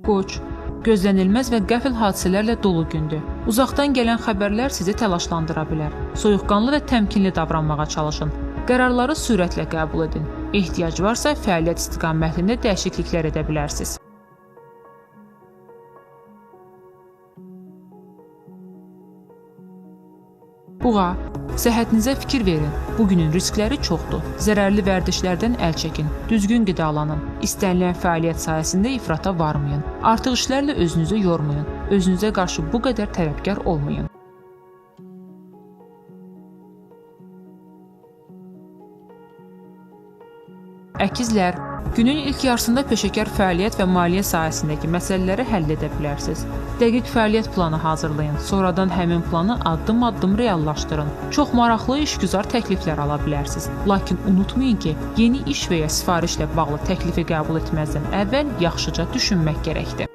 Qoç, gözlənilməz və qəfil hadisələrlə dolu gündür. Uzaqdan gələn xəbərlər sizi təlaşlandıra bilər. Soyuqqanlı və təmkinli davranmağa çalışın. Qərarları sürətlə qəbul edin. Ehtiyac varsa fəaliyyət istiqamətində dəyişikliklər edə bilərsiniz. Buğa, səhhətinizə fikir verin. Bugünün riskləri çoxdur. Zərərli vərdişlərdən əl çəkin, düzgün qidalanın. İstənilən fəaliyyət sayəsində ifrata varmayın. Artıq işlərlə özünüzü yormayın. Özünüzə qarşı bu qədər tərəfkar olmayın. Əkizlər, günün ilk yarısında peşəkar fəaliyyət və maliyyə sahəsindəki məsələləri həll edə bilərsiniz. Dəqiq fəaliyyət planı hazırlayın, sonradan həmin planı addım-addım reallaşdırın. Çox maraqlı işgüzar təkliflər ala bilərsiniz. Lakin unutmayın ki, yeni iş və ya sifarişlə bağlı təklifi qəbul etməzdən əvvəl yaxşıca düşünmək gərəkdir.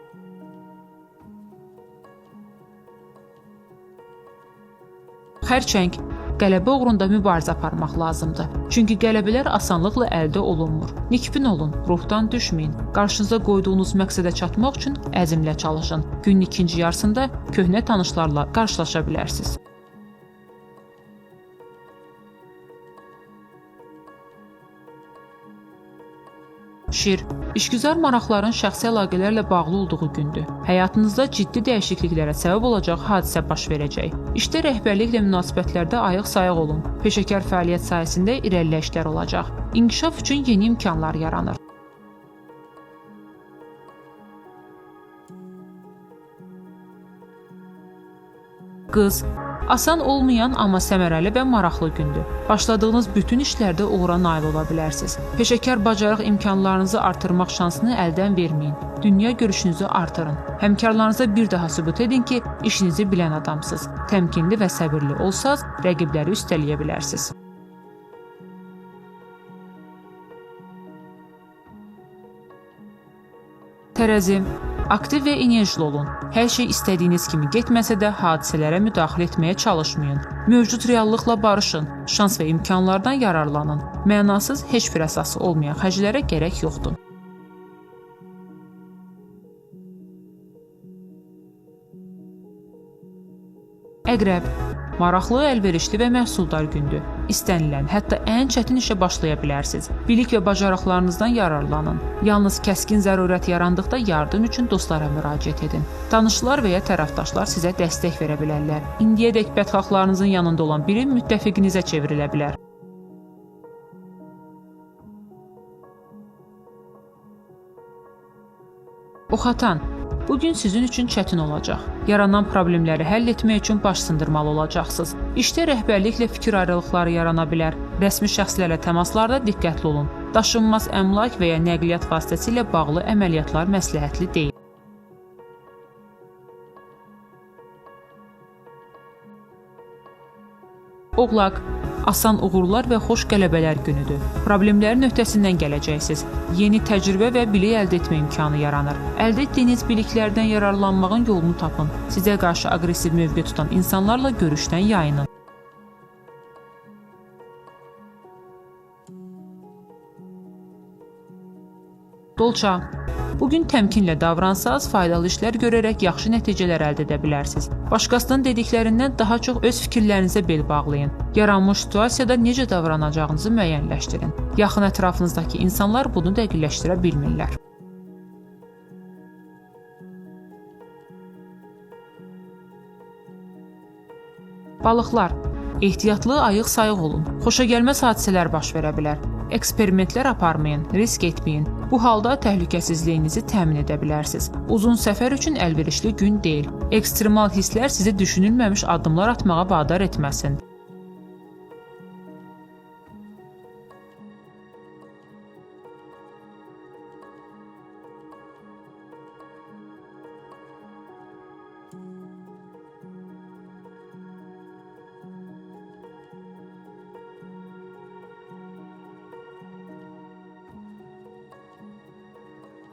Xərçəng, qələbə uğrunda mübarizə aparmaq lazımdır. Çünki qələbələr asanlıqla əldə olunmur. Nikbin olun, ruhdan düşməyin. Qarşınıza qoyduğunuz məqsədə çatmaq üçün əzmlə çalışın. Günün ikinci yarısında köhnə tanışlarla qarşılaşa bilərsiniz. Şir, işgüzar maraqların şəxsi əlaqələrlə bağlı olduğu gündür. Həyatınızda ciddi dəyişikliklərə səbəb olacaq hadisə baş verəcək. İşdə rəhbərliklə münasibətlərdə ayıq-sayıq olun. Peşəkar fəaliyyət sayəsində irəliləyişlər olacaq. İnkişaf üçün yeni imkanlar yaranır. Qız, asan olmayan, amma səmərəli və maraqlı gündür. Başladığınız bütün işlərdə uğura nail ola bilərsiniz. Peşəkar bacarıq imkanlarınızı artırmaq şansını əldən verməyin. Dünya görüşünüzü artırın. Həmkarlarınıza bir daha sübut edin ki, işinizi bilən adamsınız. Təmkinli və səbirli olsaz, rəqibləri üstələyə bilərsiniz. Tərəzi, aktiv və enerjili olun. Hər şey istədiyiniz kimi getməsə də hadisələrə müdaxilə etməyə çalışmayın. Mövcud reallıqla barışın, şans və imkanlardan yararlanın. Mənasız, heç bir əsası olmayan xərclərə gərək yoxdur. Əqrəb, maraqlı, əlverişli və məhsuldar gündür. İstənilən, hətta ən çətin işə başlaya bilərsiniz. Bilik və bacarıqlarınızdan yararlanın. Yalnız kəskin zərurət yarandıqda yardım üçün dostlara müraciət edin. Tanışlar və ya tərəfdaşlar sizə dəstək verə bilərlər. İndiyədək bədxahlarınızın yanında olan biri müttəfiqinizə çevrilə bilər. Oxatan, bugün sizin üçün çətin olacaq. Yaranan problemləri həll etmək üçün baş sındırmalı olacaqsınız. İşdə rəhbərliklə fikir ayrılıqları yarana bilər. Rəsmi şəxslərlə təmaslarda diqqətli olun. Daşınmaz əmlak və ya nəqliyyat vasitəsilə bağlı əməliyyatlar məsləhətli deyil. Oğlaq, asan uğurlar və xoş qələbələr günüdür. Problemlərin öhdəsindən gələcəksiniz. Yeni təcrübə və bilik əldə etmə imkanı yaranır. Əldə etdiyiniz biliklərdən yararlanmağın yolunu tapın. Sizə qarşı aqressiv mövqe tutan insanlarla görüşdən yayının. Dolça, bugün təmkinlə davransanız, faydalı işlər görərək yaxşı nəticələr əldə edə bilərsiniz. Başqasının dediklərindən daha çox öz fikirlərinizə bel bağlayın. Yaranmış situasiyada necə davranacağınızı müəyyənləşdirin. Yaxın ətrafınızdakı insanlar bunu dəqiqləşdirə bilmirlər. Balıqlar, ehtiyatlı, ayıq-sayıq olun. Xoşagəlməz hadisələr baş verə bilər. Eksperimentlər aparmayın, risk etməyin. Bu halda təhlükəsizliyinizi təmin edə bilərsiniz. Uzun səfər üçün əlverişli gün deyil. Ekstremal hisslər sizi düşünülməmiş addımlar atmağa vadar etməsin.